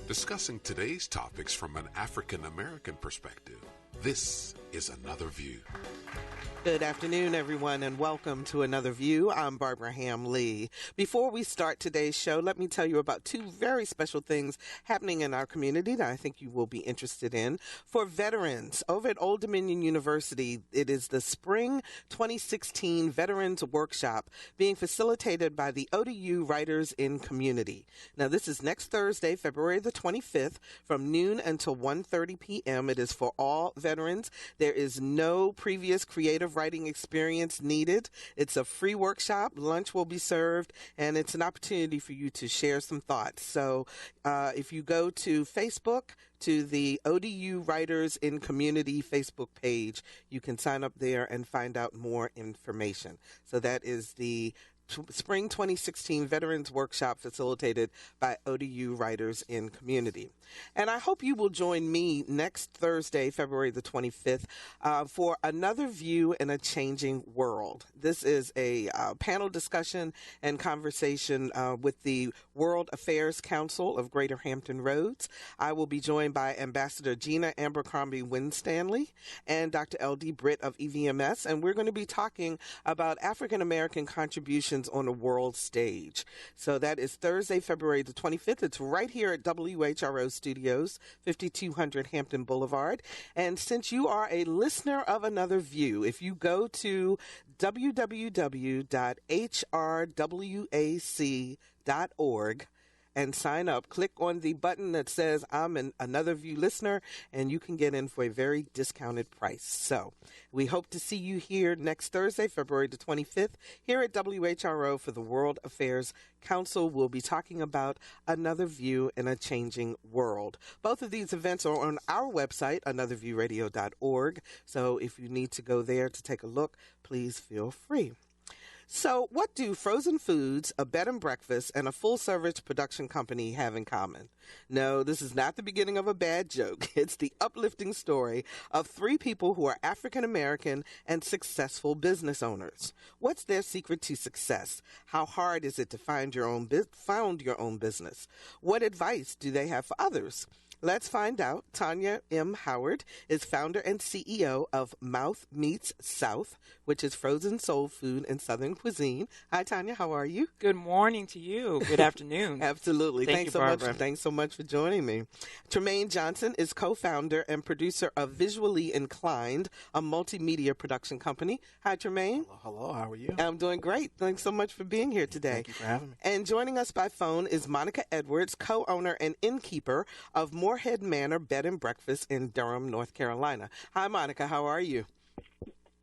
discussing today's topics from an African American perspective. This is Another View. Good afternoon, everyone, and welcome to Another View. I'm Barbara Ham-Lee. Before we start today's show, let me tell you about two very special things happening in our community that I think you will be interested in. For veterans, over at Old Dominion University, it is the Spring 2016 Veterans Workshop being facilitated by the ODU Writers in Community. Now, this is next Thursday, February the 25th, from noon until 1:30 p.m. It is for all veterans. There is no previous creative writing experience needed. It's a free workshop. Lunch will be served, and it's an opportunity for you to share some thoughts. So if you go to Facebook, to the ODU Writers in Community Facebook page, you can sign up there and find out more information. So that is the Spring 2016 Veterans Workshop facilitated by ODU Writers in Community. And I hope you will join me next Thursday, February the 25th, for Another View in a Changing World. This is a panel discussion and conversation with the World Affairs Council of Greater Hampton Roads. I will be joined by Ambassador Gina Abercrombie Winstanley and Dr. L.D. Britt of EVMS, and we're going to be talking about African American contributions on a world stage. So that is Thursday, February the 25th. It's right here at WHRO Studios, 5200 Hampton Boulevard. And since you are a listener of Another View, if you go to www.hrwac.org and sign up, click on the button that says I'm an Another View listener, and you can get in for a very discounted price. So we hope to see you here next Thursday, February the 25th, here at WHRO for the World Affairs Council. We'll be talking about Another View in a Changing World. Both of these events are on our website, anotherviewradio.org. So if you need to go there to take a look, please feel free. So what do frozen foods, a bed and breakfast, and a full-service production company have in common? No, this is not the beginning of a bad joke. It's the uplifting story of three people who are African-American and successful business owners. What's their secret to success? How hard is it to found your own business? What advice do they have for others? Let's find out. Tanya M. Howard is founder and CEO of Mouth Meets South, which is frozen soul food and Southern cuisine. Hi, Tanya. How are you? Good morning to you. Good afternoon. Absolutely. Thanks so much. Thanks so much for joining me. Tremayne Johnson is co-founder and producer of Visually Inklined, a multimedia production company. Hi, Tremayne. Hello. How are you? I'm doing great. Thanks so much for being here today. Thank you for having me. And joining us by phone is Monica Edwards, co-owner and innkeeper of Morehead Manor Bed and Breakfast in Durham, North Carolina. Hi, Monica. How are you?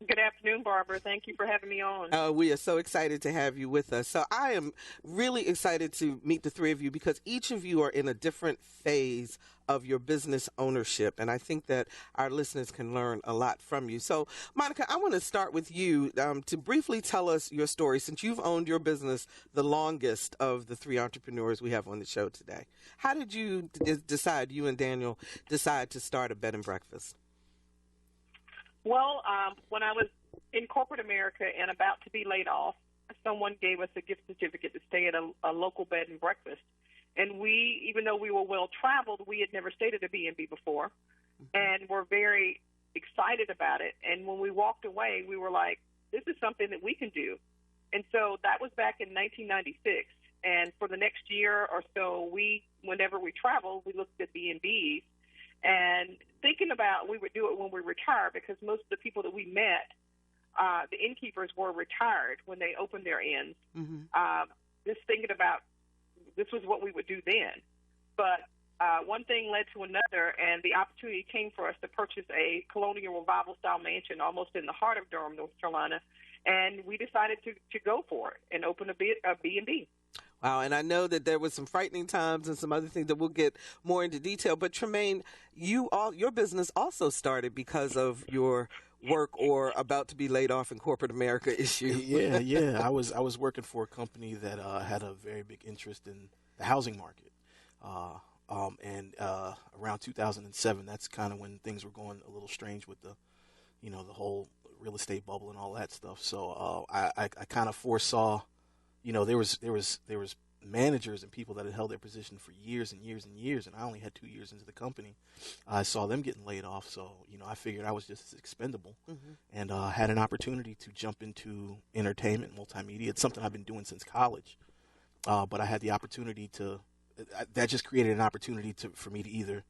Good afternoon, Barbara. Thank you for having me on. We are so excited to have you with us. So I am really excited to meet the three of you because each of you are in a different phase of your business ownership, and I think that our listeners can learn a lot from you. So, Monica, I want to start with you to briefly tell us your story, since you've owned your business the longest of the three entrepreneurs we have on the show today. How did you you and Daniel decide to start a bed and breakfast? Well, when I was in corporate America and about to be laid off, someone gave us a gift certificate to stay at a local bed and breakfast. And we, even though we were well-traveled, we had never stayed at a B&B before, and were very excited about it. And when we walked away, we were like, this is something that we can do. And so that was back in 1996. And for the next year or so, whenever we traveled, we looked at B&Bs and thinking about we would do it when we retired, because most of the people that we met, the innkeepers, were retired when they opened their inns. Just thinking about this was what we would do then. But one thing led to another, and the opportunity came for us to purchase a colonial revival-style mansion almost in the heart of Durham, North Carolina, and we decided to go for it and open a B&B. Wow, and I know that there was some frightening times and some other things that we'll get more into detail. But Tremayne, your business also started because of your work or about to be laid off in corporate America issue. Yeah. I was working for a company that had a very big interest in the housing market. And around 2007, that's kind of when things were going a little strange with the whole real estate bubble and all that stuff. So I kind of foresaw, there was managers and people that had held their position for years and years and years, and I only had 2 years into the company. I saw them getting laid off, so I figured I was just as expendable, and had an opportunity to jump into entertainment, multimedia. It's something I've been doing since college, but I had the opportunity to. That just created an opportunity for me to either,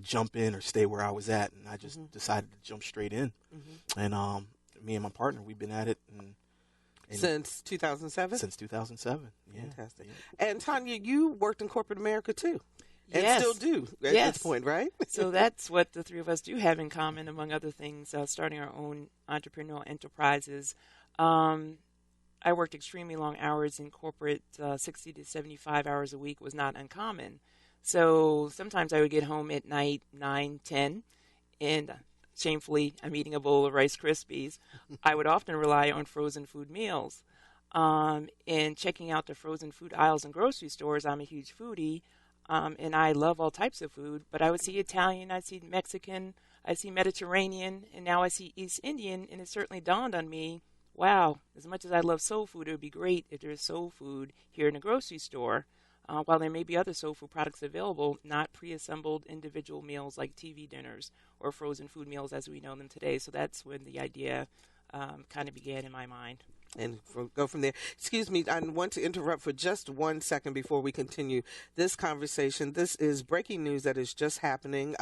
jump in or stay where I was at, and I just decided to jump straight in. And me and my partner, we've been at it since 2007? Since 2007, yeah. Fantastic. Yeah. And Tanya, you worked in corporate America too, and Yes. still do at this point, right? So that's what the three of us do have in common, among other things, starting our own entrepreneurial enterprises. I worked extremely long hours in corporate, 60 to 75 hours a week was not uncommon. So sometimes I would get home at night, 9, 10, and shamefully, I'm eating a bowl of Rice Krispies. I would often rely on frozen food meals. And checking out the frozen food aisles in grocery stores, I'm a huge foodie, and I love all types of food, but I would see Italian, I'd see Mexican, I see Mediterranean, and now I see East Indian, and it certainly dawned on me, wow, as much as I love soul food, it would be great if there's soul food here in the grocery store. While there may be other soul food products available, not pre-assembled individual meals like TV dinners or frozen food meals as we know them today. So that's when the idea kind of began in my mind. And go from there. Excuse me, I want to interrupt for just 1 second before we continue this conversation. This is breaking news that is just happening.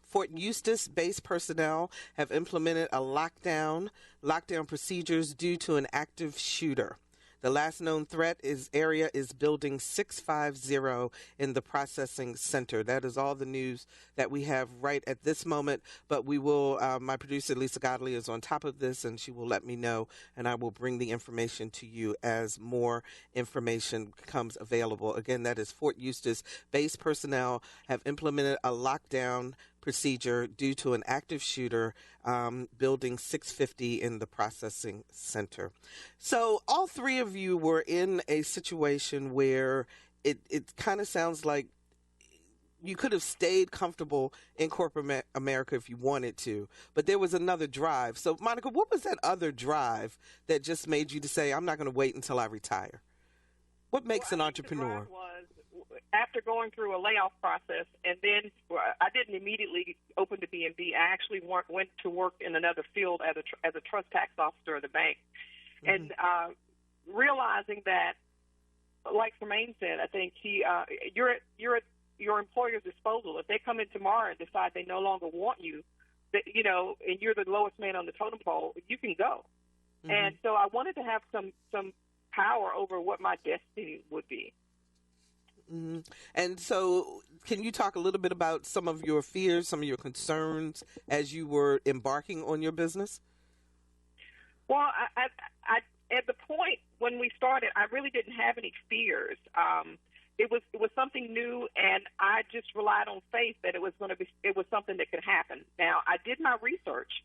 Fort Eustis-based personnel have implemented a lockdown procedures due to an active shooter. The last known threat area is Building 650 in the processing center. That is all the news that we have right at this moment. But we will, my producer Lisa Godley is on top of this, and she will let me know, and I will bring the information to you as more information becomes available. Again, that is Fort Eustis. Base personnel have implemented a lockdown procedure due to an active shooter, Building 650 in the processing center. So all three of you were in a situation where it kind of sounds like you could have stayed comfortable in corporate America if you wanted to, but there was another drive. So Monica, what was that other drive that just made you to say, I'm not going to wait until I retire? What makes an entrepreneur? After going through a layoff process, and then I didn't immediately open the B&B. I actually went to work in another field as a trust tax officer of the bank, and realizing that, like Tremayne said, I think you're at your employer's disposal. If they come in tomorrow and decide they no longer want you, and you're the lowest man on the totem pole, you can go. And so I wanted to have some power over what my destiny would be. And so can you talk a little bit about some of your fears, some of your concerns as you were embarking on your business? Well, I at the point when we started, I really didn't have any fears. It was something new, and I just relied on faith that it was something that could happen. Now, I did my research.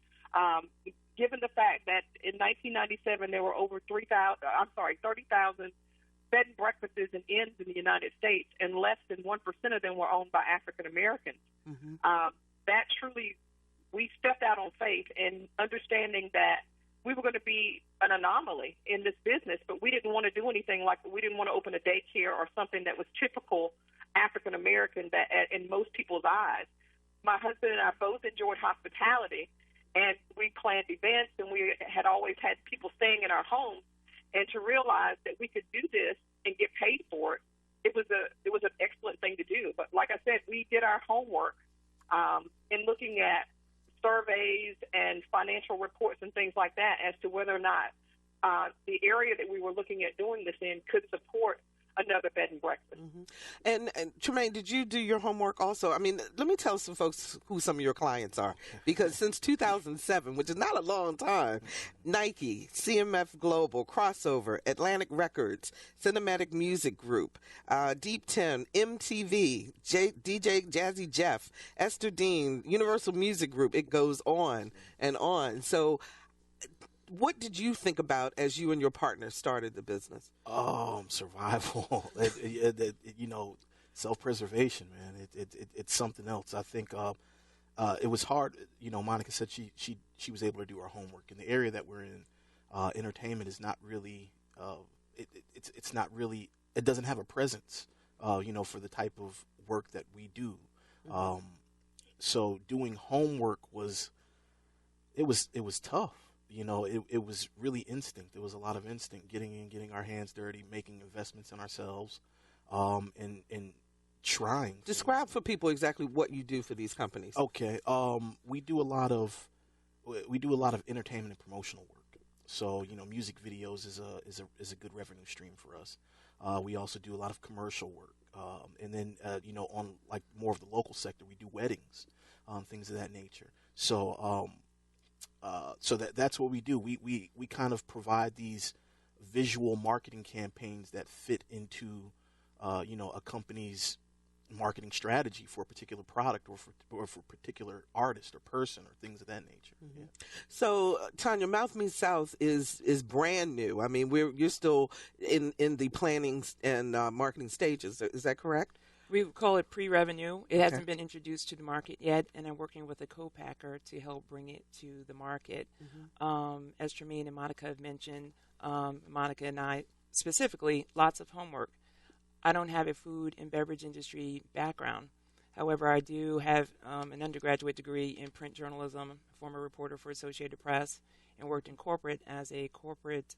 Given the fact that in 1997 there were over 30,000 bed and breakfasts and inns in the United States, and less than 1% of them were owned by African Americans. That truly, we stepped out on faith and understanding that we were going to be an anomaly in this business, but we didn't want to do anything we didn't want to open a daycare or something that was typical African American that in most people's eyes. My husband and I both enjoyed hospitality, and we planned events, and we had always had people staying in our homes. And to realize that we could do this and get paid for it, it was an excellent thing to do. But like I said, we did our homework in looking at surveys and financial reports and things like that as to whether or not the area that we were looking at doing this in could support another bed and breakfast. And Tremayne, did you do your homework also? I mean, let me tell some folks who some of your clients are, because since 2007, which is not a long time, Nike, CMF Global, Crossover, Atlantic Records, Cinematic Music Group, Deep Ten, MTV, DJ Jazzy Jeff, Esther Dean, Universal Music Group, it goes on and on. So what did you think about as you and your partner started the business? Survival. Self-preservation, man. It's something else. I think it was hard. Monica said she was able to do her homework. In the area that we're in, entertainment is not really it's not really it doesn't have a presence, for the type of work that we do. So doing homework was tough. It was really instinct. It was a lot of instinct, getting our hands dirty, making investments in ourselves, and trying. Describe for people exactly what you do for these companies. Okay. We do a lot of entertainment and promotional work. So, music videos is a good revenue stream for us. We also do a lot of commercial work. And then, on like more of the local sector, we do weddings, things of that nature. So, that's what we do. We kind of provide these visual marketing campaigns that fit into, a company's marketing strategy for a particular product or for a particular artist or person or things of that nature. Yeah. So, Tanya, Mouth Me South is brand new. I mean, you're still in the planning and marketing stages. Is that correct? We call it pre-revenue. It hasn't been introduced to the market yet, and I'm working with a co-packer to help bring it to the market. As Tremayne and Monica have mentioned, Monica and I specifically, lots of homework. I don't have a food and beverage industry background. However, I do have an undergraduate degree in print journalism, former reporter for Associated Press, and worked in corporate as a corporate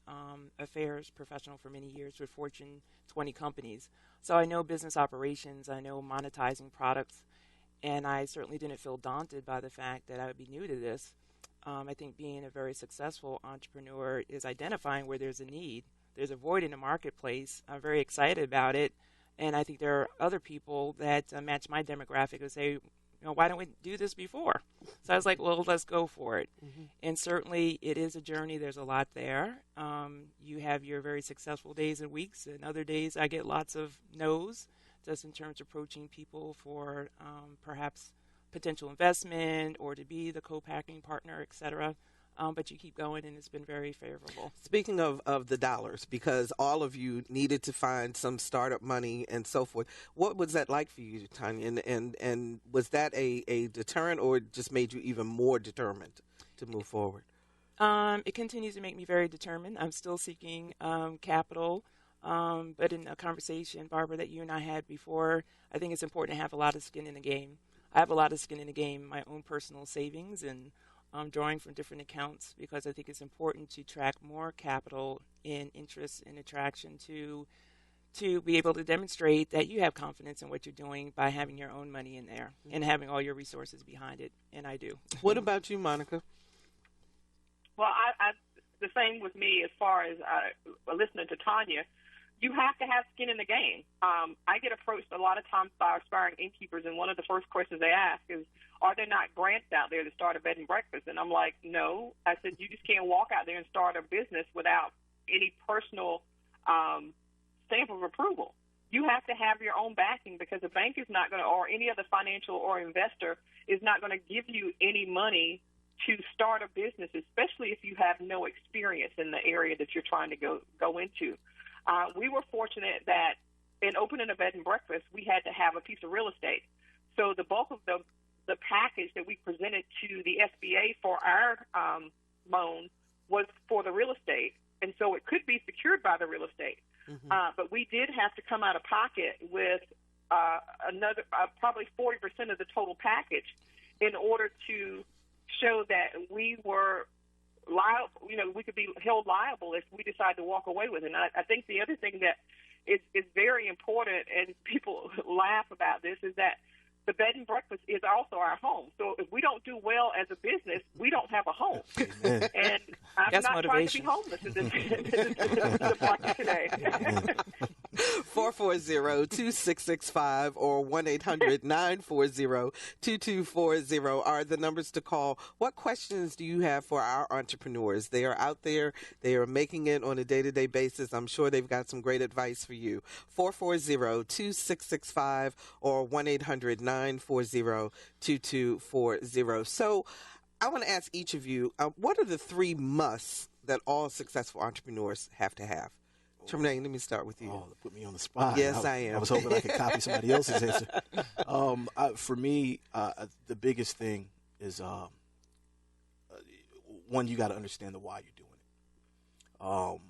affairs professional for many years with Fortune 20 companies. So I know business operations, I know monetizing products, and I certainly didn't feel daunted by the fact that I would be new to this. I think being a very successful entrepreneur is identifying where there's a need. There's a void in the marketplace. I'm very excited about it. And I think there are other people that match my demographic who say, why don't we do this before? So I was like, well, let's go for it. And certainly it is a journey. There's a lot there. You have your very successful days and weeks, and other days I get lots of no's, just in terms of approaching people for perhaps potential investment or to be the co-packing partner, et cetera. But you keep going, and it's been very favorable. Speaking of the dollars, because all of you needed to find some startup money and so forth, what was that like for you, Tanya? And was that a deterrent, or just made you even more determined to move forward? It continues to make me very determined. I'm still seeking capital. But in a conversation, Barbara, that you and I had before, I think it's important to have a lot of skin in the game. I have a lot of skin in the game, my own personal savings, and drawing from different accounts, because I think it's important to track more capital in interest and attraction to be able to demonstrate that you have confidence in what you're doing by having your own money in there and having all your resources behind it, and I do. What about you, Monica? Well, I the same with me as far as listening to Tanya. You have to have skin in the game. I get approached a lot of times by aspiring innkeepers, and one of the first questions they ask is, are there not grants out there to start a bed and breakfast? And I'm like, no. I said, you just can't walk out there and start a business without any personal stamp of approval. You have to have your own backing, because a bank is not going to, or any other financial or investor is not going to give you any money to start a business, especially if you have no experience in the area that you're trying to go into. We were fortunate that in opening a bed and breakfast, we had to have a piece of real estate. So the bulk of the package that we presented to the SBA for our loan was for the real estate, and so it could be secured by the real estate. But we did have to come out of pocket with another probably 40% of the total package in order to show that we were liable. We could be held liable if we decide to walk away with it. And I think the other thing that is very important, and people laugh about this, is that the bed and breakfast is also our home. So if we don't do well as a business, we don't have a home. Amen. And I'm That's not motivation. trying to be homeless in this market today. 440-2665 or 1-800-940-2240 are the numbers to call. What questions do you have for our entrepreneurs? They are out there. They are making it on a day-to-day basis. I'm sure they've got some great advice for you. 440-2665 or 1-800-940-2240. So I want to ask each of you, what are the three musts that all successful entrepreneurs have to have? Tremayne, let me start with you. Oh, put me on the spot. Yes, I am. I was hoping I could copy somebody else's answer. For me, the biggest thing is, one, you got to understand the why you're doing it.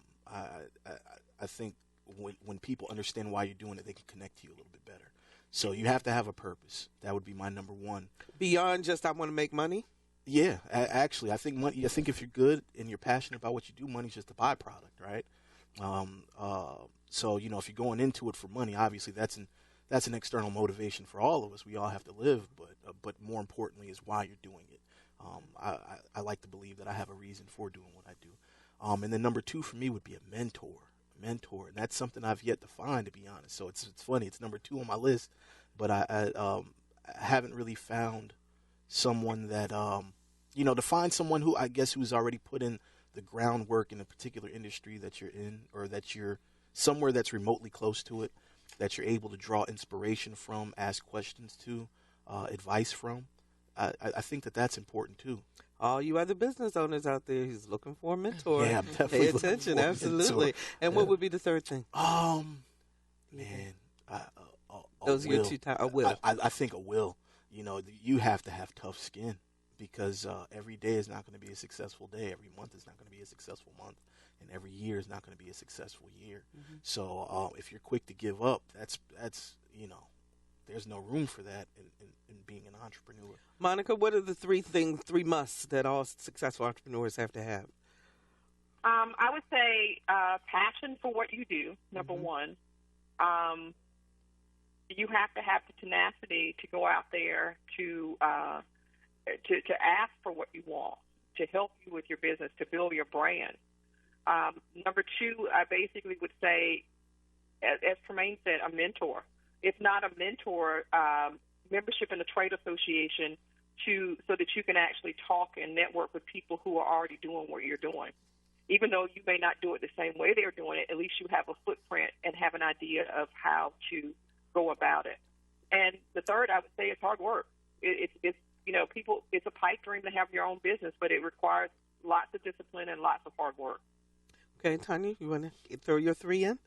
I think when people understand why you're doing it, they can connect to you a little bit better. So you have to have a purpose. That would be my number one. Beyond just I want to make money? Yeah, actually, I think money. I think if you're good and you're passionate about what you do, money's just a byproduct, right? So if you're going into it for money, obviously that's an external motivation for all of us. We all have to live, but more importantly is why you're doing it. I like to believe that I have a reason for doing what I do. And then number two for me would be a mentor, and that's something I've yet to find, to be honest. So it's funny. It's number two on my list, but I haven't really found someone that to find someone who I guess who's already put in the groundwork in a particular industry that you're in, or that you're somewhere that's remotely close to it, that you're able to draw inspiration from, ask questions to, advice from. I think that's important too. All you other business owners out there, he's looking for a mentor. Yeah, I'm definitely pay attention, absolutely. And what would be the third thing? Man, those are your two times. A will. I think a will. You have to have tough skin, because every day is not going to be a successful day. Every month is not going to be a successful month, and every year is not going to be a successful year. Mm-hmm. So if you're quick to give up, that's there's no room for that in being an entrepreneur. Monica, what are the three musts that all successful entrepreneurs have to have? I would say passion for what you do, number mm-hmm. one. You have to have the tenacity to go out there to ask for what you want, to help you with your business, to build your brand. Number two, I basically would say, as Tremayne said, a mentor. If not a mentor, membership in a trade association so that you can actually talk and network with people who are already doing what you're doing. Even though you may not do it the same way they're doing it, at least you have a footprint and have an idea of how to go about it. And the third, I would say, is hard work. It's a pipe dream to have your own business, but it requires lots of discipline and lots of hard work. Okay, Tanya, you want to throw your three in?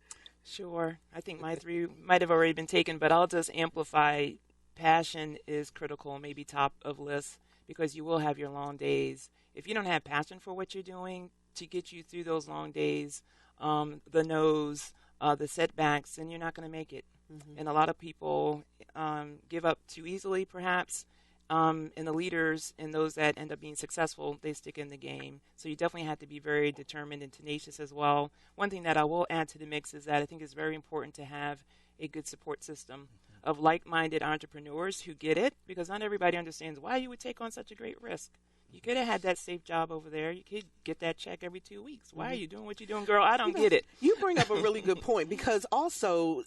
Sure. I think my three might have already been taken, but I'll just amplify. Passion is critical, maybe top of list, because you will have your long days. If you don't have passion for what you're doing to get you through those long days, the no's, the setbacks, then you're not going to make it. Mm-hmm. And a lot of people give up too easily, perhaps. And the leaders and those that end up being successful, they stick in the game. So you definitely have to be very determined and tenacious as well. One thing that I will add to the mix is that I think it's very important to have a good support system of like-minded entrepreneurs who get it, because not everybody understands why you would take on such a great risk. You could have had that safe job over there. You could get that check every 2 weeks. Why are you doing what you're doing, girl? I don't get it. You bring up a really good point, because also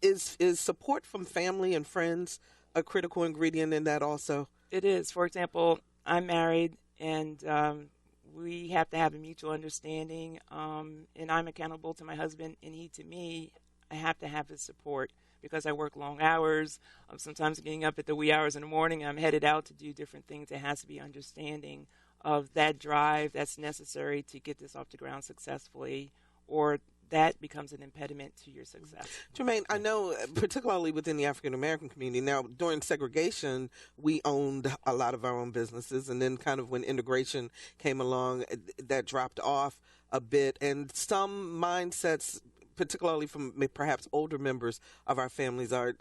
is support from family and friends a critical ingredient in that also? It is. For example, I'm married, and we have to have a mutual understanding, and I'm accountable to my husband, and he to me. I have to have his support because I work long hours. I'm sometimes getting up at the wee hours in the morning. I'm headed out to do different things. There has to be understanding of that drive that's necessary to get this off the ground successfully, or that becomes an impediment to your success. Tremayne, I know particularly within the African-American community, now during segregation, we owned a lot of our own businesses, and then kind of when integration came along, that dropped off a bit, and some mindsets, particularly from perhaps older members of our families, are,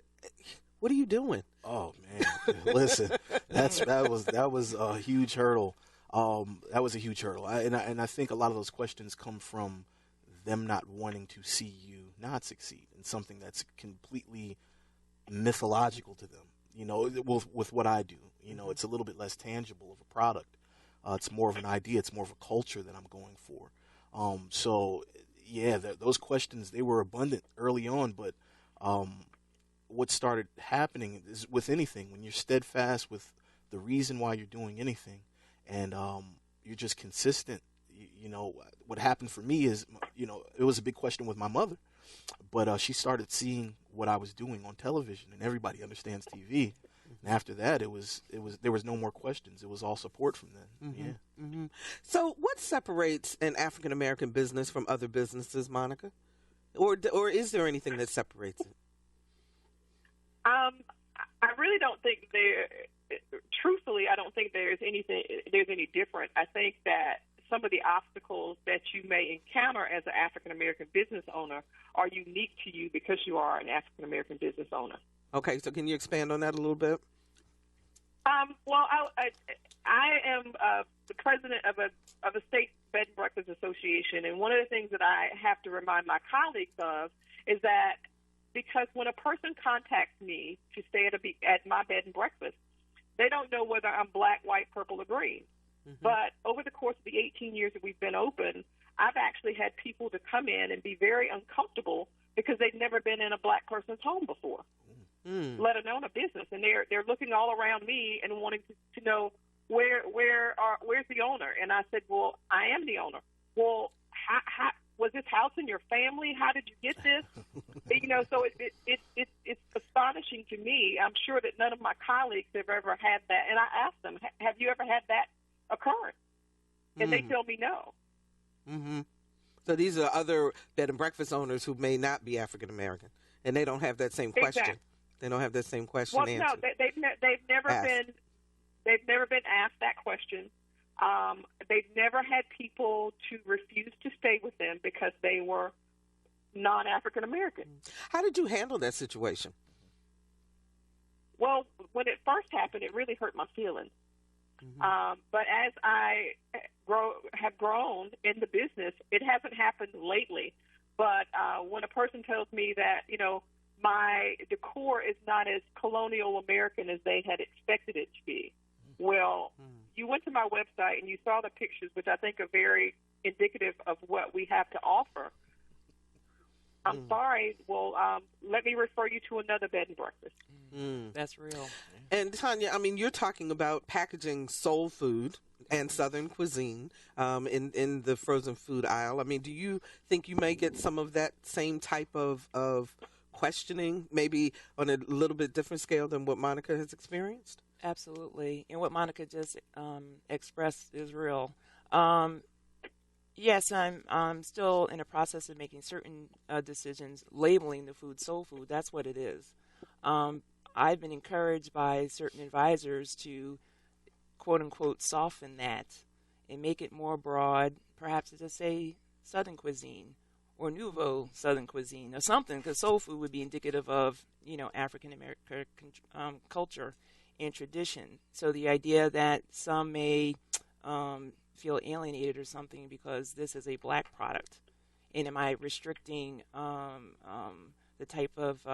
what are you doing? Oh, man. Listen, that was a huge hurdle. That was a huge hurdle. And I think a lot of those questions come from them not wanting to see you not succeed in something that's completely mythological to them. With what I do, it's a little bit less tangible of a product. It's more of an idea. It's more of a culture that I'm going for. Those questions, they were abundant early on, but what started happening is with anything, when you're steadfast with the reason why you're doing anything, and you're just consistent. What happened for me is, it was a big question with my mother, but she started seeing what I was doing on television, and everybody understands TV. And after that, there was no more questions. It was all support from then. Mm-hmm. Yeah. Mm-hmm. So, what separates an African American business from other businesses, Monica? Or is there anything that separates it? I really don't think truthfully, I don't think there's any different. I think that some of the obstacles that you may encounter as an African-American business owner are unique to you because you are an African-American business owner. Okay, so can you expand on that a little bit? Well, I am the president of a state bed and breakfast association, and one of the things that I have to remind my colleagues of is that because when a person contacts me to stay at my bed and breakfast, they don't know whether I'm black, white, purple, or green. Mm-hmm. But over the course of the 18 years that we've been open, I've actually had people to come in and be very uncomfortable because they've never been in a black person's home before, let alone a business. And they're looking all around me and wanting to know where's the owner. And I said, well, I am the owner. Well, how was this house in your family? How did you get this? So it's astonishing to me. I'm sure that none of my colleagues have ever had that. And I asked them, have you ever had that occurrence? And they tell me no. Mm-hmm. So these are other bed and breakfast owners who may not be African American, and they don't have that same question. Exactly. They don't have that same question answered. Well, no, they've never been asked that question. They've never had people to refuse to stay with them because they were non-African American. How did you handle that situation? Well, when it first happened, it really hurt my feelings. Mm-hmm. But as I have grown in the business, it hasn't happened lately. But when a person tells me that, my decor is not as colonial American as they had expected it to be, well, you went to my website and you saw the pictures, which I think are very indicative of what we have to offer. I'm sorry. Well, let me refer you to another bed and breakfast. That's real. And Tanya, you're talking about packaging soul food and Southern cuisine in the frozen food aisle. Do you think you may get some of that same type of questioning, maybe on a little bit different scale than what Monica has experienced? Absolutely. And what Monica just expressed is real. Yes, I'm still in a process of making certain decisions, labeling the food soul food. That's what it is. I've been encouraged by certain advisors to, quote unquote, soften that and make it more broad, perhaps to say Southern cuisine or nouveau Southern cuisine or something, because soul food would be indicative of, African American culture and tradition. So the idea that some may feel alienated or something because this is a black product, and am I restricting the type of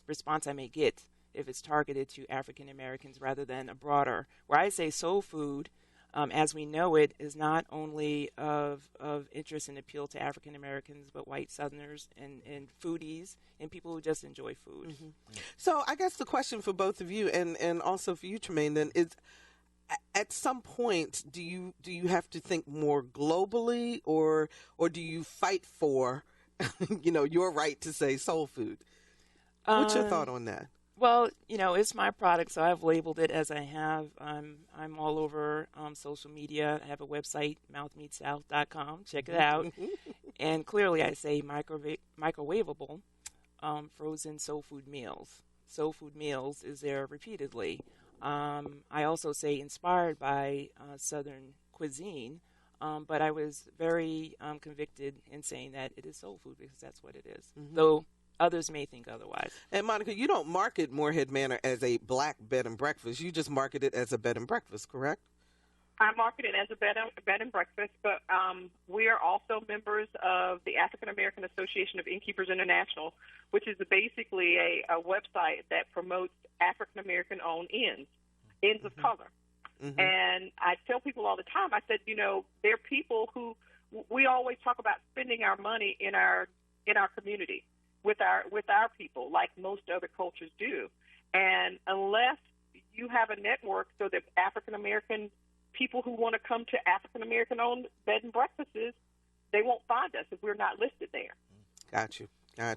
response I may get if it's targeted to African Americans rather than a broader, where I say soul food, as we know it, is not only of interest and appeal to African Americans, but white Southerners and foodies and people who just enjoy food. Mm-hmm. So I guess the question for both of you and also for you, Tremayne, then is, at some point, do you have to think more globally, or do you fight for, your right to say soul food? What's your thought on that? Well, it's my product, so I've labeled it as I have. I'm all over social media. I have a website, mouthmeatsouth.com. Check it out. And clearly I say microwavable frozen soul food meals. Soul food meals is there repeatedly. I also say inspired by Southern cuisine, but I was very convicted in saying that it is soul food because that's what it is. Mm-hmm. Though others may think otherwise. And Monica, you don't market Morehead Manor as a black bed and breakfast. You just market it as a bed and breakfast, correct? I market it as a bed and breakfast, but we are also members of the African American Association of Innkeepers International, which is basically a website that promotes African American owned inns of color. Mm-hmm. And I tell people all the time, I said, there are people who, we always talk about spending our money in our community with our people, like most other cultures do. And unless you have a network so that African American people who want to come to African American owned bed and breakfasts, they won't find us if we're not listed there. Got you. I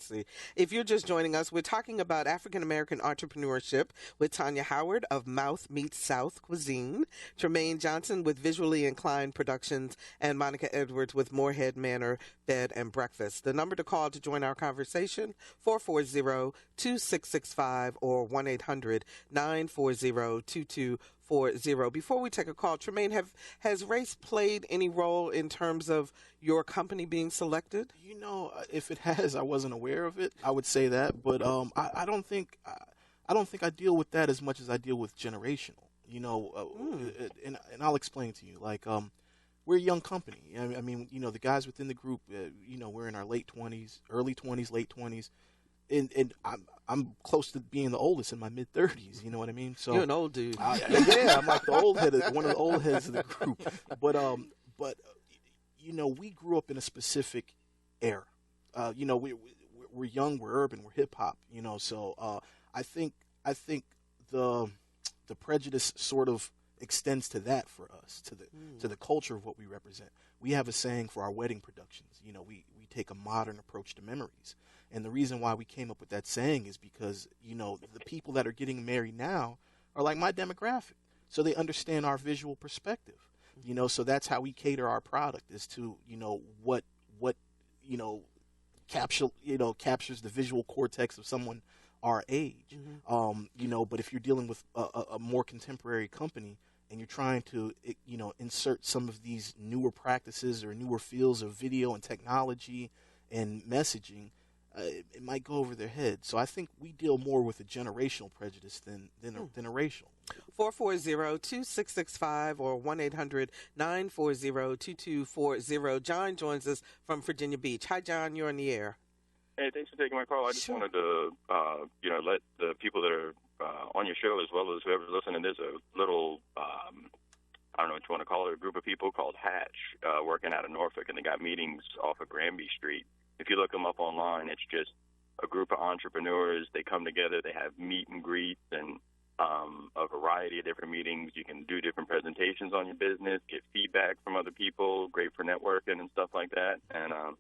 see. If you're just joining us, we're talking about African American entrepreneurship with Tanya Howard of Mouth Meets South Cuisine, Tremayne Johnson with Visually Inclined Productions, and Monica Edwards with Morehead Manor Bed and Breakfast. The number to call to join our conversation, 440-2665 or 1-800-940-2245. 440. Before we take a call, Tremayne, has race played any role in terms of your company being selected? You know, if it has, I wasn't aware of it. I would say that, but I don't think I deal with that as much as I deal with generational. You know, and I'll explain to you. Like, we're a young company. I mean, you know, the guys within the group, you know, we're in our late 20s, early 20s, late 20s. And I'm close to being the oldest in my mid 30s. You know what I mean? So you're an old dude. Yeah, I'm like the old head, one of the old heads of the group. But you know, we grew up in a specific era. You know, we're young, we're urban, we're hip hop. You know, so I think the prejudice sort of extends to that for us, to the culture of what we represent. We have a saying for our wedding productions. You know, we take a modern approach to memories. And the reason why we came up with that saying is because, you know, the people that are getting married now are like my demographic. So they understand our visual perspective. You know, so that's how we cater our product, is to, you know, what you know, captures the visual cortex of someone our age. You know, but if you're dealing with a more contemporary company and you're trying to, you know, insert some of these newer practices or newer fields of video and technology and messaging, it might go over their head. So I think we deal more with a generational prejudice than a racial. 440-2665 or 1-800-940-2240. John joins us from Virginia Beach. Hi, John. You're on the air. Hey, thanks for taking my call. I just wanted to, you know, let the people that are on your show, as well as whoever's listening, there's a little, I don't know what you want to call it, a group of people called Hatch working out of Norfolk, and they got meetings off of Granby Street. If you look them up online, it's just a group of entrepreneurs. They come together. They have meet and greets and a variety of different meetings. You can do different presentations on your business, get feedback from other people, great for networking and stuff like that. And I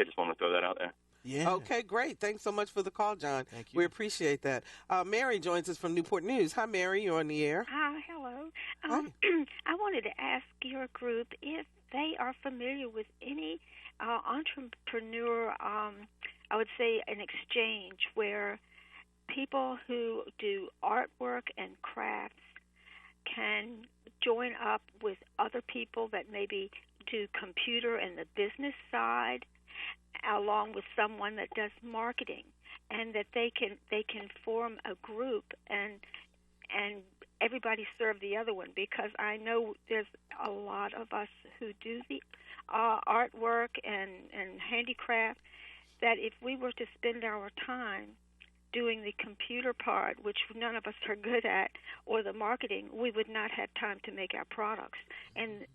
just want to throw that out there. Yeah. Okay, great. Thanks so much for the call, John. Thank you. We appreciate that. Mary joins us from Newport News. Hi, Mary. You're on the air. Hi, hello. Hi. I wanted to ask your group if they are familiar with any entrepreneur, I would say an exchange where people who do artwork and crafts can join up with other people that maybe do computer and the business side, along with someone that does marketing, and that they can form a group and everybody serve the other one, because I know there's a lot of us who do the artwork and handicraft, that if we were to spend our time doing the computer part, which none of us are good at, or the marketing, we would not have time to make our products. And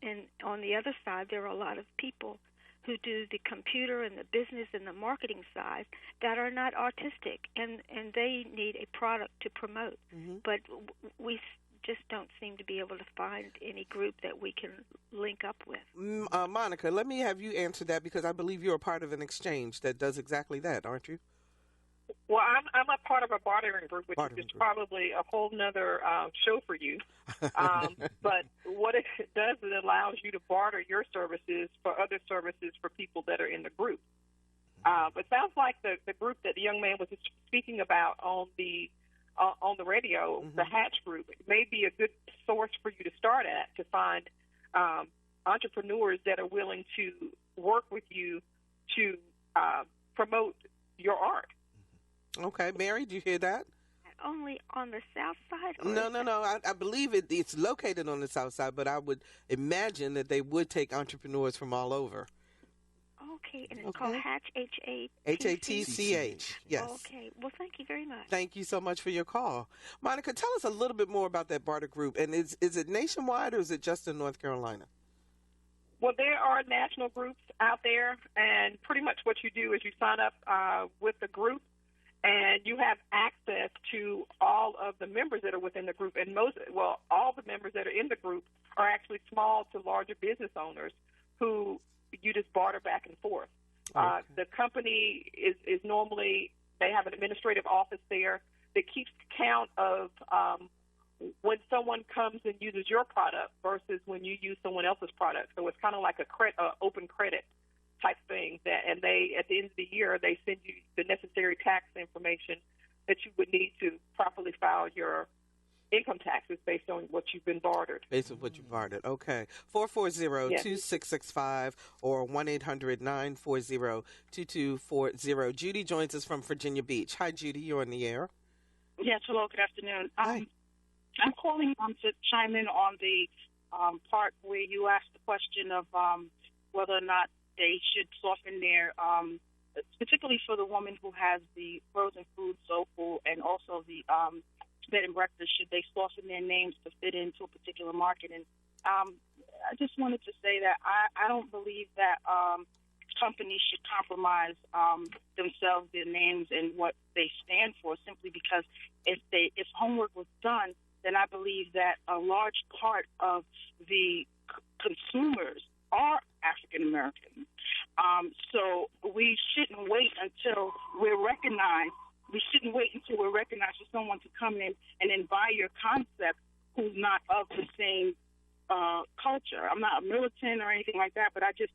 on the other side, there are a lot of people who do the computer and the business and the marketing side that are not artistic, and they need a product to promote. But we just don't seem to be able to find any group that we can link up with. Monica, let me have you answer that, because I believe you're a part of an exchange that does exactly that, aren't you? Well, I'm a part of a bartering group, which is probably a whole nother show for you. But what it does is it allows you to barter your services for other services for people that are in the group. It sounds like the group that the young man was speaking about on the radio, the Hatch group, may be a good source for you to start at, to find entrepreneurs that are willing to work with you to promote your art. Okay, Mary, did you hear that? Only on the south side? No. I believe it's located on the south side, but I would imagine that they would take entrepreneurs from all over. Okay, and it's called Hatch, H-A-T-C-H. Yes. Okay, well, thank you very much. Thank you so much for your call. Monica, tell us a little bit more about that barter group. And is it nationwide, or is it just in North Carolina? Well, there are national groups out there, and pretty much what you do is you sign up with the group, and you have access to all of the members that are within the group. And all the members that are in the group are actually small to larger business owners who you just barter back and forth. Okay. The company is normally, they have an administrative office there that keeps count of when someone comes and uses your product versus when you use someone else's product. So it's kind of like a open credit type thing, and they, at the end of the year, they send you the necessary tax information that you would need to properly file your income taxes based on what you've been bartered. Based on what you bartered. Okay. 440-2665 or 1-800-940-2240. Judy joins us from Virginia Beach. Hi, Judy. You're on the air. Yes, hello, good afternoon. Hi. I'm calling to chime in on the part where you asked the question of whether or not they should soften their, particularly for the woman who has the frozen food, soul food, and also the bed and breakfast, should they soften their names to fit into a particular market? And I just wanted to say that I don't believe that companies should compromise themselves, their names, and what they stand for, simply because if homework was done, then I believe that a large part of the consumers are African American. So we shouldn't wait until we're recognized. We shouldn't wait until we're recognized for someone to come in and then buy your concept who's not of the same culture. I'm not a militant or anything like that, but I'm just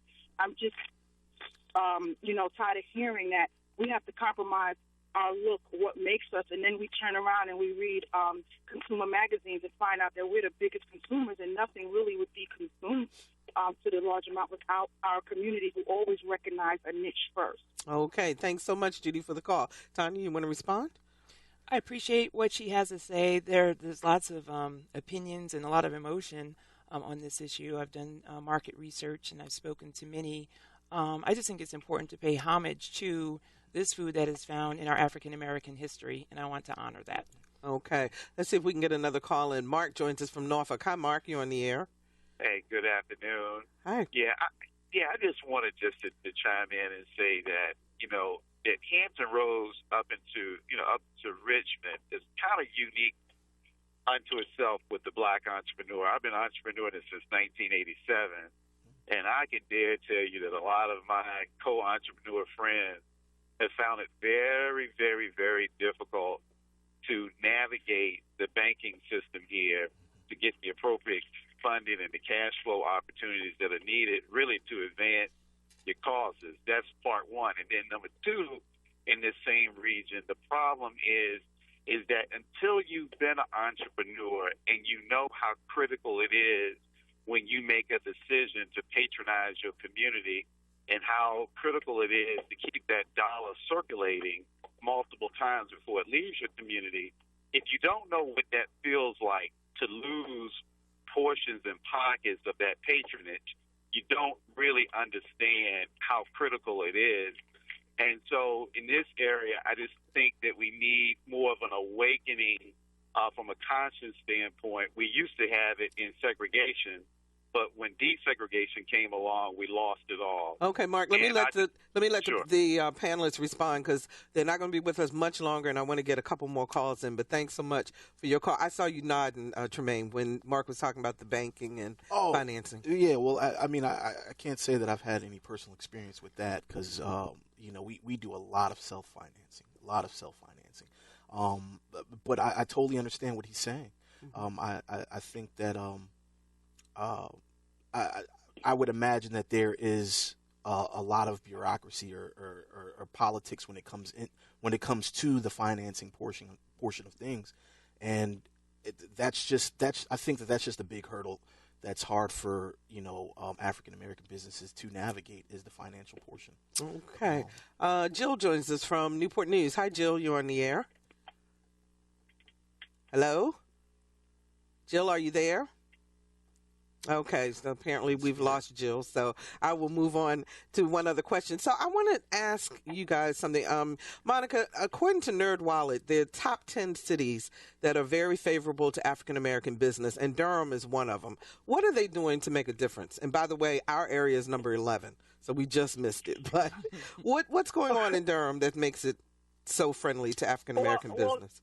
tired of hearing that we have to compromise our look, what makes us, and then we turn around and we read consumer magazines and find out that we're the biggest consumers, and nothing really would be consumed to the large amount without our community who always recognize a niche first. Okay. Thanks so much, Judy, for the call. Tanya, you want to respond? I appreciate what she has to say. There's lots of opinions and a lot of emotion on this issue. I've done market research and I've spoken to many. I just think it's important to pay homage to this food that is found in our African American history, and I want to honor that. Okay. Let's see if we can get another call in. Mark joins us from Norfolk. Hi, Mark. You're on the air. Hey, good afternoon. Hi. I just wanted to chime in and say that, that Hampton Roads up to Richmond is kind of unique unto itself with the black entrepreneur. I've been entrepreneuring since 1987, and I can dare tell you that a lot of my co-entrepreneur friends have found it very, very, very difficult to navigate the banking system here to get the appropriate funding and the cash flow opportunities that are needed really to advance your causes. That's part one. And then number two, in this same region, the problem is that until you've been an entrepreneur and you know how critical it is when you make a decision to patronize your community and how critical it is to keep that dollar circulating multiple times before it leaves your community, if you don't know what that feels like to lose portions and pockets of that patronage, you don't really understand how critical it is. And so in this area, I just think that we need more of an awakening from a conscious standpoint. We used to have it in segregation, but when desegregation came along, we lost it all. Okay, Mark. Let me let the panelists respond because they're not going to be with us much longer, and I want to get a couple more calls in. But thanks so much for your call. I saw you nodding, Tremayne, when Mark was talking about the banking and financing. Yeah. Well, I can't say that I've had any personal experience with that because we do a lot of self-financing, But I totally understand what he's saying. Mm-hmm. I think that. I would imagine that there is a lot of bureaucracy or politics when it comes to the financing portion of things, and I think that's just a big hurdle that's hard for African American businesses to navigate is the financial portion. Okay, Jill joins us from Newport News. Hi, Jill. You're on the air. Hello, Jill. Are you there? Okay, so apparently we've lost Jill, so I will move on to one other question. So I want to ask you guys something. Monica, according to NerdWallet, there are top 10 cities that are very favorable to African-American business, and Durham is one of them. What are they doing to make a difference? And by the way, our area is number 11, so we just missed it. But what's going on in Durham that makes it so friendly to African-American business?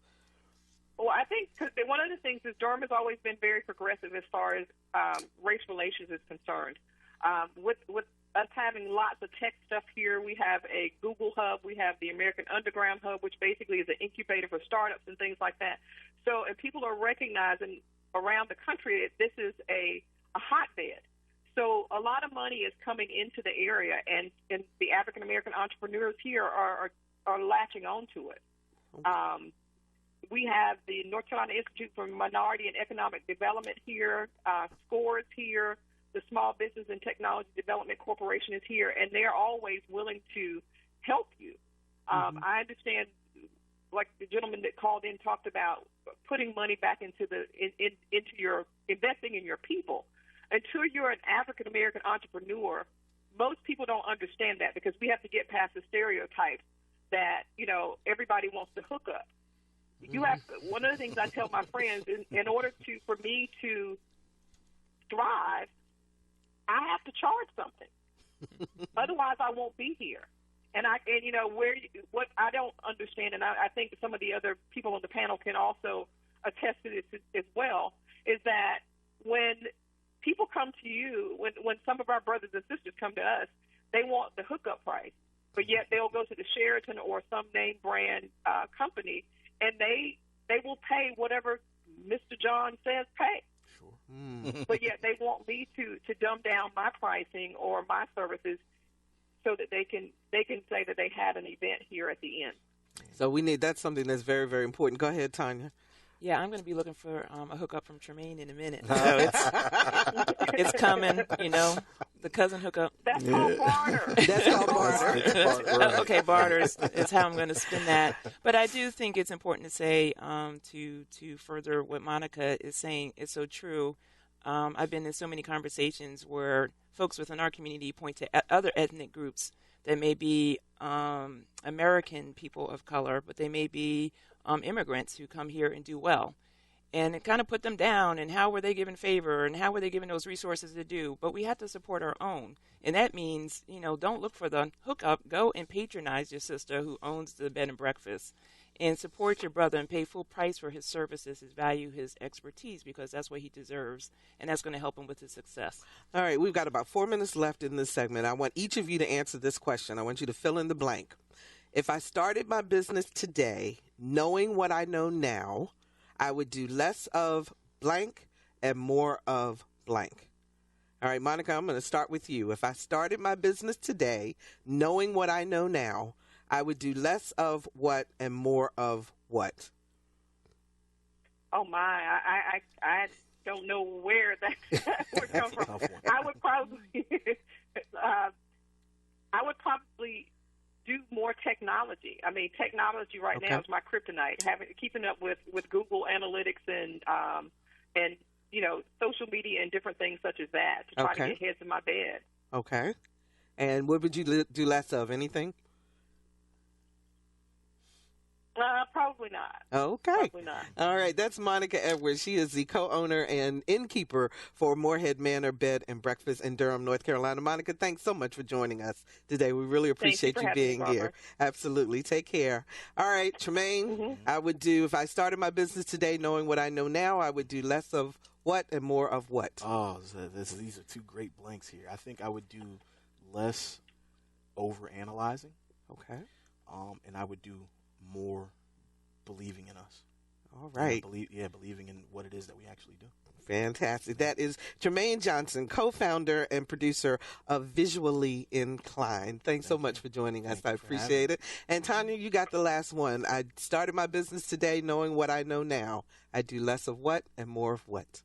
Well, I think one of the things is Durham has always been very progressive as far as race relations is concerned. With us having lots of tech stuff here, we have a Google hub, we have the American Underground hub, which basically is an incubator for startups and things like that. So, and people are recognizing around the country that this is a hotbed. So a lot of money is coming into the area, and the African American entrepreneurs here are latching onto it. We have the North Carolina Institute for Minority and Economic Development here, SCORE is here, the Small Business and Technology Development Corporation is here, and they're always willing to help you. I understand, like the gentleman that called in talked about putting money back into into your investing in your people. Until you're an African American entrepreneur, most people don't understand that, because we have to get past the stereotypes that, you know, everybody wants to hook up. You have one of the things I tell my friends, in order for me to thrive, I have to charge something. Otherwise, I won't be here. And you know, what I don't understand, and I think some of the other people on the panel can also attest to this as well, is that when people come to you, when some of our brothers and sisters come to us, they want the hookup price, but yet they'll go to the Sheraton or some name brand company, and they will pay whatever Mr. John says pay. Sure. But yet they want me to dumb down my pricing or my services so that they can say that they had an event here at the end. So that's something that's very, very important. Go ahead, Tanya. Yeah, I'm going to be looking for a hookup from Tremayne in a minute. So it's coming, you know, the cousin hookup. That's called barter. That's called barter. Okay, barter is how I'm going to spin that. But I do think it's important to say, to further what Monica is saying is so true. I've been in so many conversations where folks within our community point to other ethnic groups that may be American people of color, but they may be immigrants who come here and do well. And it kind of put them down, and how were they given favor, and how were they given those resources to do? But we have to support our own. And that means, you know, don't look for the hookup. Go and patronize your sister who owns the bed and breakfast, and support your brother and pay full price for his services, his value, his expertise, because that's what he deserves, and that's going to help him with his success. All right, we've got about 4 minutes left in this segment. I want each of you to answer this question. I want you to fill in the blank. If I started my business today, knowing what I know now, I would do less of blank and more of blank. All right, Monica, I'm going to start with you. If I started my business today, knowing what I know now, I would do less of what and more of what? Oh, my. I don't know where that would come from. I would probably do more technology. I mean, technology right now is my kryptonite. Keeping up with Google Analytics and you know, social media and different things such as that to try to get heads in my bed. Okay. And what would you do less of? Anything? Probably not. Okay. Probably not. All right. That's Monica Edwards. She is the co-owner and innkeeper for Morehead Manor Bed and Breakfast in Durham, North Carolina. Monica, thanks so much for joining us today. We really appreciate you being here. Absolutely. Take care. All right, Tremayne, I would do, if I started my business today knowing what I know now, I would do less of what and more of what? Oh, these are two great blanks here. I think I would do less over-analyzing. Okay. And I would do more believing in us. All right. Believing in what it is that we actually do. Fantastic. That is Tremayne Johnson, co-founder and producer of Visually Inclined. Thanks so much for joining us. I appreciate it. And Tanya, you got the last one. I started my business today knowing what I know now. I do less of what and more of what?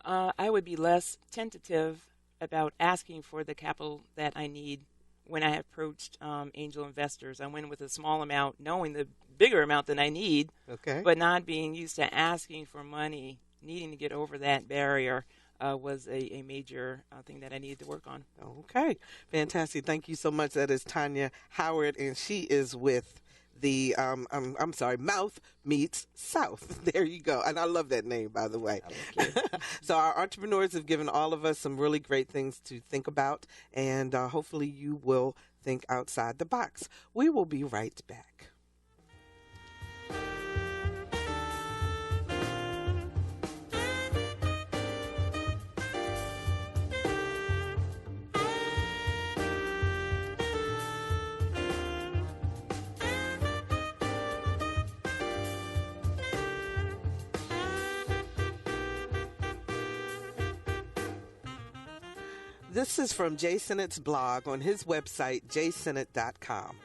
I would be less tentative about asking for the capital that I need when I approached angel investors. I went with a small amount, knowing the bigger amount than I need, but not being used to asking for money, needing to get over that barrier was a major thing that I needed to work on. Okay. Fantastic. Thank you so much. That is Tanya Howard, and she is with the, Mouth Meets South. There you go. And I love that name, by the way. So our entrepreneurs have given all of us some really great things to think about, and hopefully you will think outside the box. We will be right back. This is from Jae Sinnett's blog on his website, jaesinnett.com.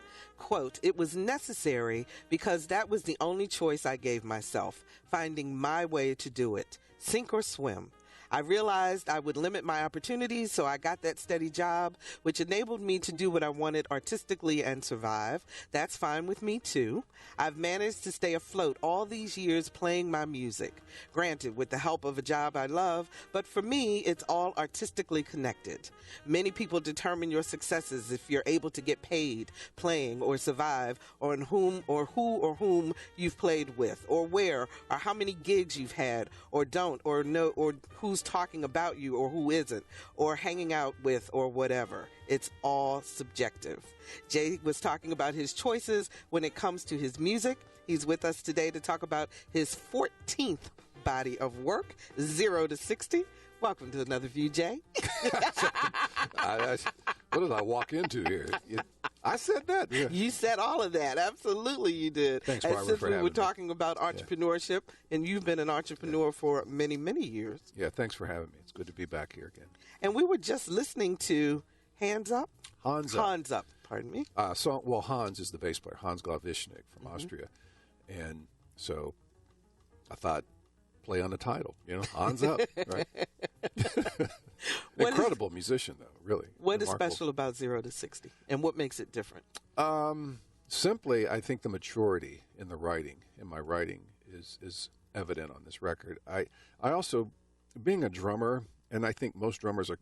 Quote, "It was necessary because that was the only choice I gave myself, finding my way to do it, sink or swim. I realized I would limit my opportunities, so I got that steady job, which enabled me to do what I wanted artistically and survive. That's fine with me, too. I've managed to stay afloat all these years playing my music. Granted, with the help of a job I love, but for me, it's all artistically connected. Many people determine your successes if you're able to get paid playing or survive, or in whom or whom you've played with, or where, or how many gigs you've had, or don't, or know, or who's talking about you or who isn't, or hanging out with, or whatever. It's all subjective." Jae was talking about his choices when it comes to his music. He's with us today to talk about his 14th body of work, 0 to 60. Welcome to another View, Jae. What did I walk into here? I said that. Yeah. You said all of that. Absolutely, you did. Thanks, and Barbara, since for we having were me. talking about entrepreneurship, and you've been an entrepreneur for many, many years. Yeah, thanks for having me. It's good to be back here again. And we were just listening to Hands Up? Hans Up. Hands Up, pardon me. Well, Hans is the bass player, Hans Glavishnik from Austria. And so I thought, play on the title, Hans Up, right? Incredible musician, though, really. What is Remarkable. special about 0 to 60, and what makes it different? Simply, I think the maturity in my writing is evident on this record. I also, being a drummer, and I think most drummers are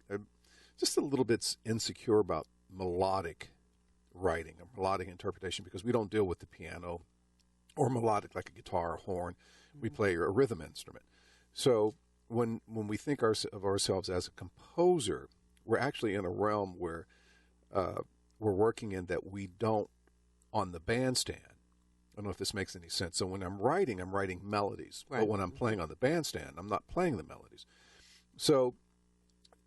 just a little bit insecure about melodic writing, or melodic interpretation, because we don't deal with the piano or melodic like a guitar or horn. We play a rhythm instrument. So when we think of ourselves as a composer, we're actually in a realm where we're working in that we don't on the bandstand. I don't know if this makes any sense. So when I'm writing melodies. Right. But when I'm playing on the bandstand, I'm not playing the melodies. So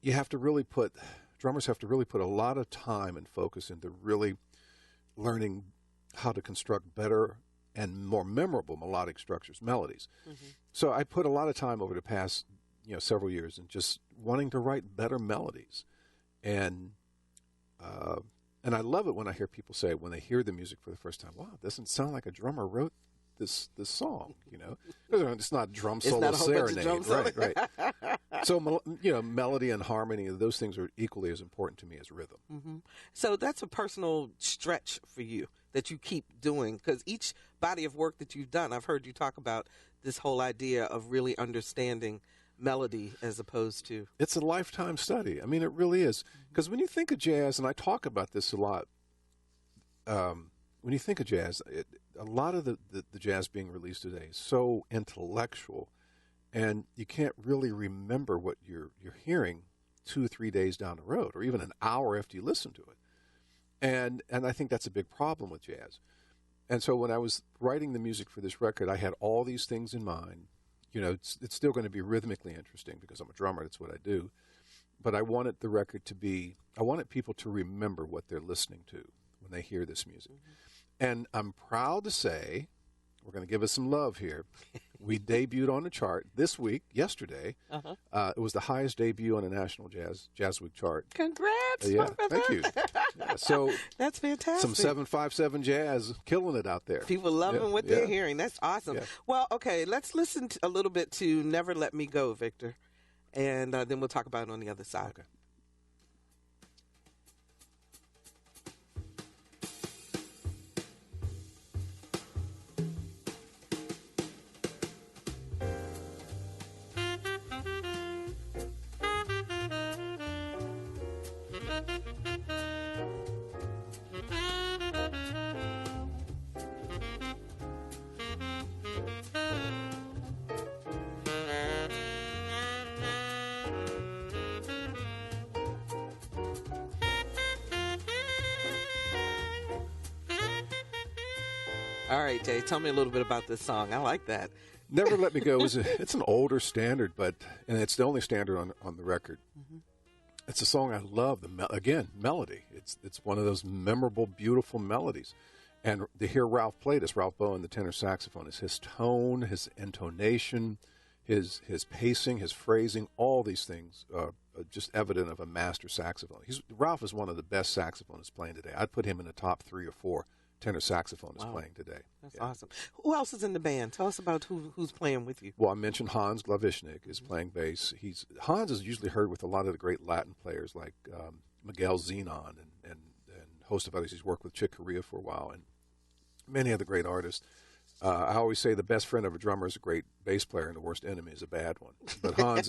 you have to really drummers have to really put a lot of time and focus into really learning how to construct better and more memorable melodic structures, melodies. Mm-hmm. So I put a lot of time over the past, several years in just wanting to write better melodies. And I love it when I hear people say, when they hear the music for the first time, wow, it doesn't sound like a drummer wrote this song, Because it's not drum solo serenade. Right. So, melody and harmony, those things are equally as important to me as rhythm. Mm-hmm. So that's a personal stretch for you that you keep doing, because each body of work that you've done, I've heard you talk about this whole idea of really understanding melody as opposed to... It's a lifetime study. I mean, it really is. Because when you think of jazz, and I talk about this a lot, when you think of jazz, a lot of the jazz being released today is so intellectual, and you can't really remember what you're hearing 2 or 3 days down the road, or even an hour after you listen to it. And I think that's a big problem with jazz. And so when I was writing the music for this record, I had all these things in mind. It's still going to be rhythmically interesting because I'm a drummer. That's what I do. But I wanted the record I wanted people to remember what they're listening to when they hear this music. Mm-hmm. And I'm proud to say, we're going to give us some love here. We debuted on the chart this week, yesterday. Uh-huh. It was the highest debut on the National Jazz Week chart. Congrats! Yeah, thank you. Yeah, so that's fantastic. Some 757 jazz, killing it out there. People loving what they're hearing. That's awesome. Yeah. Well, okay, let's listen a little bit to "Never Let Me Go," Victor, and then we'll talk about it on the other side. Okay. All right, Jay, tell me a little bit about this song. I like that. Never Let Me Go it's an older standard, and it's the only standard on the record. Mm-hmm. It's a song I love. Melody. It's one of those memorable, beautiful melodies. And to hear Ralph play this, Ralph Bowen, the tenor saxophone, is his tone, his intonation, his pacing, his phrasing, all these things are just evident of a master saxophone. Ralph is one of the best saxophonists playing today. I'd put him in the top 3 or 4 tenor saxophone is Wow. playing today. That's awesome. Who else is in the band? Tell us about who's playing with you. Well, I mentioned Hans Glavishnik is playing bass. Hans is usually heard with a lot of the great Latin players like Miguel Zenon and host of others. He's worked with Chick Corea for a while and many other great artists. I always say the best friend of a drummer is a great bass player and the worst enemy is a bad one. But Hans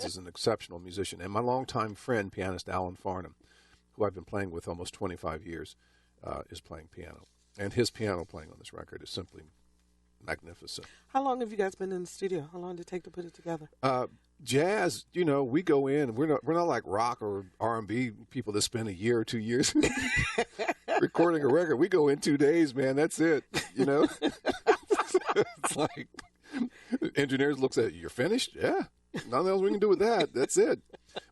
is an exceptional musician. And my longtime friend, pianist Alan Farnham, who I've been playing with almost 25 years, is playing piano. And his piano playing on this record is simply magnificent. How long have you guys been in the studio? How long did it take to put it together? Jazz, we go in. We're not like rock or R&B people that spend a year or 2 years recording a record. We go in 2 days, man. That's it. It's like engineers looks at it, you're finished. Yeah, nothing else we can do with that. That's it.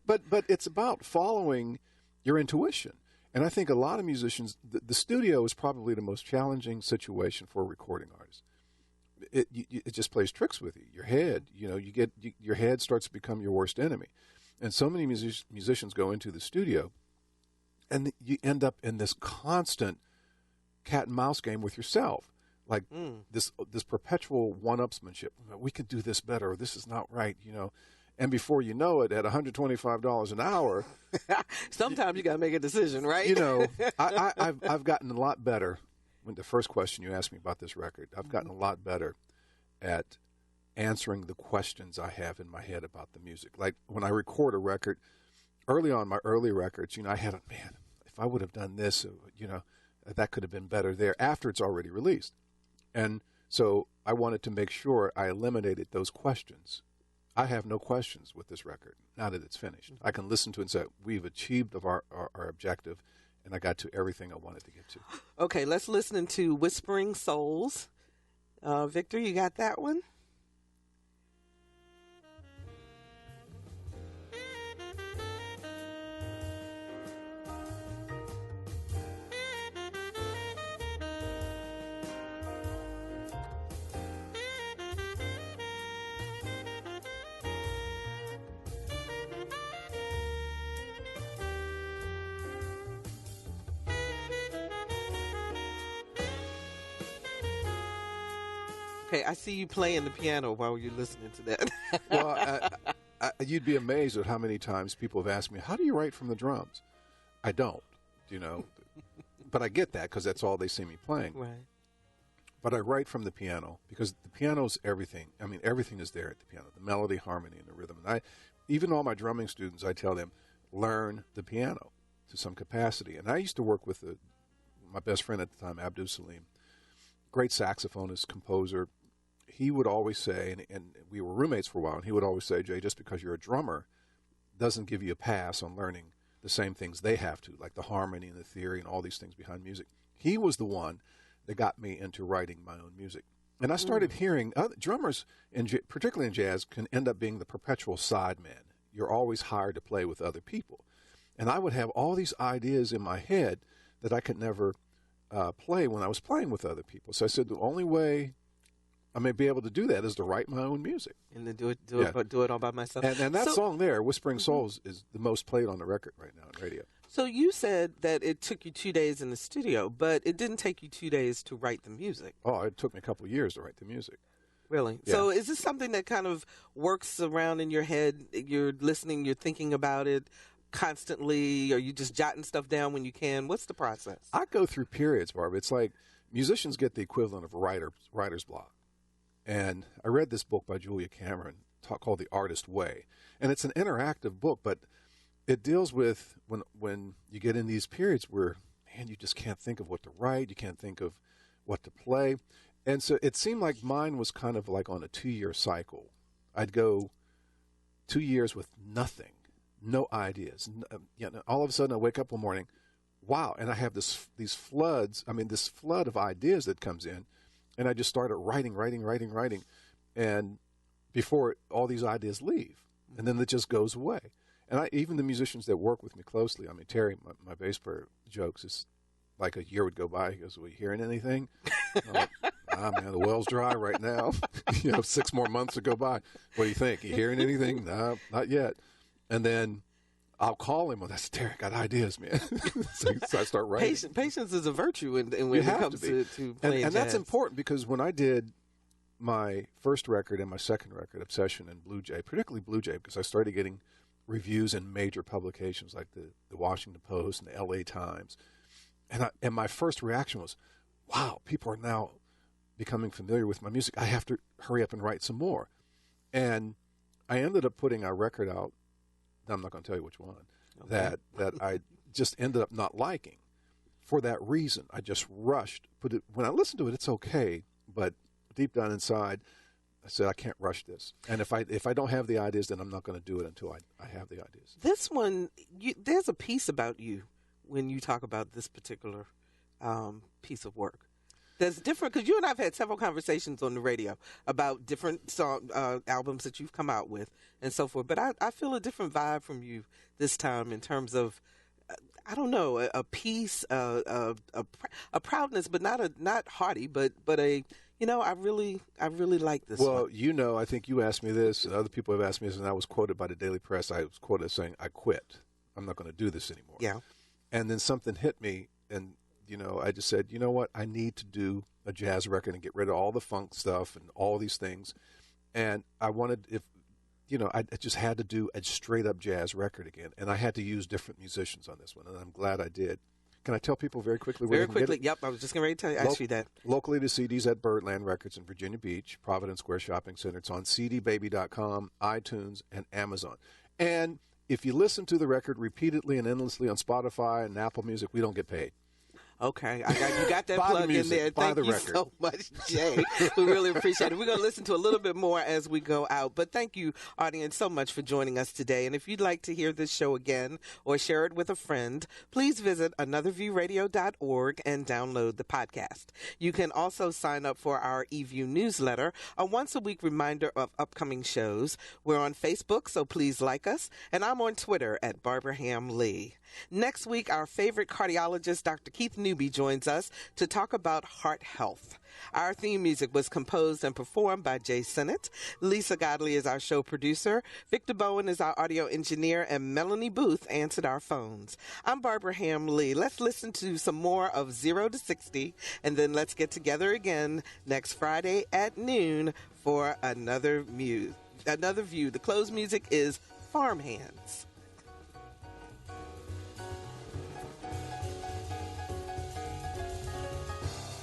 But it's about following your intuition. And I think a lot of musicians, the studio is probably the most challenging situation for a recording artist. It just plays tricks with you. Your head, your head starts to become your worst enemy. And so many musicians go into the studio, and you end up in this constant cat and mouse game with yourself, like this perpetual one-upsmanship. We could do this better, or this is not right, And before you know it, at $125 an hour, sometimes you got to make a decision, right? I've gotten a lot better. When the first question you asked me about this record, I've gotten a lot better at answering the questions I have in my head about the music. Like when I record a record, early on my early records, I had if I would have done this, that could have been better there after it's already released. And so I wanted to make sure I eliminated those questions. I have no questions with this record now that it's finished. I can listen to it and say, we've achieved our objective, and I got to everything I wanted to get to. Okay, let's listen to Whispering Souls. Victor, you got that one? Okay, I see you playing the piano while you're listening to that. Well, you'd be amazed at how many times people have asked me, how do you write from the drums? I don't, But I get that because that's all they see me playing. Right. But I write from the piano because the piano's everything. I mean, everything is there at the piano, the melody, harmony, and the rhythm. And even all my drumming students, I tell them, learn the piano to some capacity. And I used to work with my best friend at the time, Abdul Salim, great saxophonist, composer. He would always say, and we were roommates for a while, and he would always say, Jay, just because you're a drummer doesn't give you a pass on learning the same things they have to, like the harmony and the theory and all these things behind music. He was the one that got me into writing my own music. And I started hearing drummers, particularly in jazz, can end up being the perpetual sideman. You're always hired to play with other people. And I would have all these ideas in my head that I could never play when I was playing with other people. So I said the only way I may be able to do that is to write my own music. And then do it all by myself. And that song there, Whispering Souls, is the most played on the record right now on radio. So you said that it took you 2 days in the studio, but it didn't take you 2 days to write the music. Oh, it took me a couple of years to write the music. Really? Yeah. So is this something that kind of works around in your head? You're listening, you're thinking about it constantly, or you just jotting stuff down when you can? What's the process? I go through periods, Barb. It's like musicians get the equivalent of writer's block. And I read this book by Julia Cameron called The Artist Way. And it's an interactive book, but it deals with when you get in these periods where, man, you just can't think of what to write, you can't think of what to play. And so it seemed like mine was kind of like on a 2-year cycle. I'd go 2 years with nothing, no ideas. All of a sudden I wake up one morning, wow, and I have this flood of ideas that comes in. And I just started writing. And before all these ideas leave. And then it just goes away. And even the musicians that work with me closely, I mean, Terry, my bass player, jokes, it's like a year would go by. He goes, "Are you hearing anything?" I'm like, man, the well's dry right now. 6 more months would go by. What do you think? You hearing anything? No, not yet. And then I'll call him. Well, that's Derek. Got ideas, man. so I start writing. Patience is a virtue when it comes to playing and jazz. that's important because when I did my first record and my second record, Obsession and Blue Jay, particularly Blue Jay, because I started getting reviews in major publications like the Washington Post and the L.A. Times, and my first reaction was, wow, people are now becoming familiar with my music. I have to hurry up and write some more. And I ended up putting a record out. I'm not going to tell you which one, okay. that I just ended up not liking. For that reason, I just rushed. When I listened to it, it's okay, but deep down inside, I said, I can't rush this. And if I don't have the ideas, then I'm not going to do it until I have the ideas. This one, there's a piece about you when you talk about this particular piece of work. There's different, because you and I have had several conversations on the radio about different song albums that you've come out with and so forth. But I feel a different vibe from you this time in terms of, I don't know, a piece, a proudness, but not haughty, but a, I really like this one. Well, I think you asked me this, and other people have asked me this, and I was quoted by the Daily Press. I was quoted as saying, I quit. I'm not going to do this anymore. Yeah. And then something hit me, and I just said, you know what? I need to do a jazz record and get rid of all the funk stuff and all these things. And I wanted, I just had to do a straight up jazz record again. And I had to use different musicians on this one. And I'm glad I did. Can I tell people very quickly where they can get it? Yep. I was just getting ready to ask you that. Locally, the CD's at Birdland Records in Virginia Beach, Providence Square Shopping Center. It's on cdbaby.com, iTunes, and Amazon. And if you listen to the record repeatedly and endlessly on Spotify and Apple Music, we don't get paid. Okay, you got that plug in there. Thank you so much, Jay. We really appreciate it. We're going to listen to a little bit more as we go out. But thank you, audience, so much for joining us today. And if you'd like to hear this show again or share it with a friend, please visit anotherviewradio.org and download the podcast. You can also sign up for our eView newsletter, a once-a-week reminder of upcoming shows. We're on Facebook, so please like us. And I'm on Twitter at Barbara Ham Lee. Next week, our favorite cardiologist, Dr. Keith Newby, joins us to talk about heart health. Our theme music was composed and performed by Jae Sinnett. Lisa Godley is our show producer. Victor Bowen is our audio engineer, and Melanie Booth answered our phones. I'm Barbara Ham Lee. Let's listen to some more of 0 to 60, and then let's get together again next Friday at noon for another view. The closed music is Farmhands.